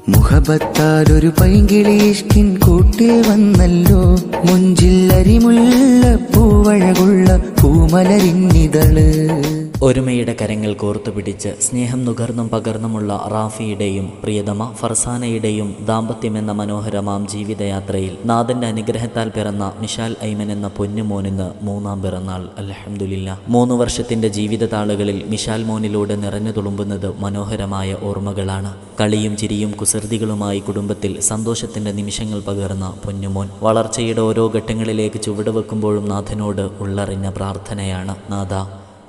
മുഹബത്താലൊരു പൈങ്കിളി ഇഷ്കിൻ കൂട്ടിൽ വന്നല്ലോ, മുഞ്ചിൽ അരിമുള്ള പൂവഴകുള്ള പൂമലരിന്നിതള്. ഒരുമയുടെ കരങ്ങൾ കോർത്തുപിടിച്ച് സ്നേഹം നുകർന്നും പകർന്നുമുള്ള റാഫിയുടെയും പ്രിയതമ ഫർസാനയുടെയും ദാമ്പത്യമെന്ന മനോഹരമാം ജീവിതയാത്രയിൽ നാഥന്റെ അനുഗ്രഹത്താൽ പിറന്ന മിഷാൽ ഐമൻ എന്ന പൊന്നുമോനിന്ന് 3-ാം പിറന്നാൾ. അൽഹംദുലില്ലാ. 3 വർഷത്തിന്റെ ജീവിതതാളുകളിൽ മിഷാൽ മോനിലൂടെ നിറഞ്ഞു തുളുമ്പുന്നത് മനോഹരമായ ഓർമ്മകളാണ്. കളിയും ചിരിയും കുസൃതികളുമായി കുടുംബത്തിൽ സന്തോഷത്തിന്റെ നിമിഷങ്ങൾ പകർന്ന പൊന്നുമോൻ വളർച്ചയുടെ ഓരോ ഘട്ടങ്ങളിലേക്ക് ചുവടുവെക്കുമ്പോഴും നാഥനോട് ഉള്ളറിഞ്ഞ പ്രാർത്ഥനയാണ്, നാഥ,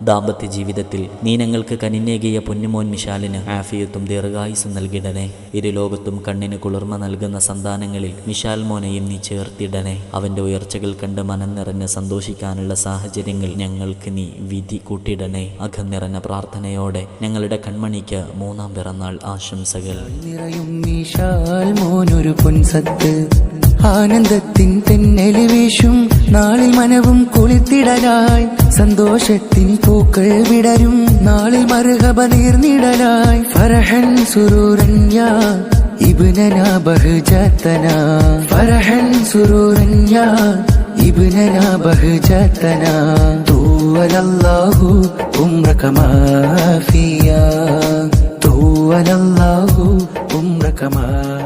ദാമ്പത്യ ജീവിതത്തിൽ നീ ഞങ്ങൾക്ക് കനിഞ്ഞേകിയ പൊന്നുമോൻ മിഷാലിന് ആഫിയത്തും ദീർഘായുസ്സും നൽകിടണേ. ഇരുലോകത്തും കണ്ണിന് കുളിർമ നൽകുന്ന സന്താനങ്ങളിൽ മിഷാൽ മോനെയും നീ ചേർത്തിടണേ. അവൻ്റെ ഉയർച്ചകൾ കണ്ട് മനം നിറഞ്ഞ് സന്തോഷിക്കാനുള്ള സാഹചര്യങ്ങൾ ഞങ്ങൾക്ക് നീ വിധി കൂട്ടിടണേ. അകം നിറഞ്ഞ പ്രാർത്ഥനയോടെ ഞങ്ങളുടെ കൺമണിക്ക് 3-ാം പിറന്നാൾ ആശംസകൾ. ആനന്ദത്തിൻ തെന്നല് വീശും നാളിൽ മനവും കുളിത്തിടലായി, സന്തോഷത്തിൻ പൂക്കൾ വിടരും നാളിൽ മർഹബ നീർന്നിടലായി. ഫർഹൻ സുറൂറൻ യാ ഇബ്നനാ ബഹ്ജതനാ, ഫർഹൻ സുറൂറൻ യാ ഇബ്നനാ ബഹ്ജതനാ. തൂവലല്ലാഹു ഉംറക മാഫിയാ, തൂവലല്ലാഹു ഉംറക മാഫിയാ.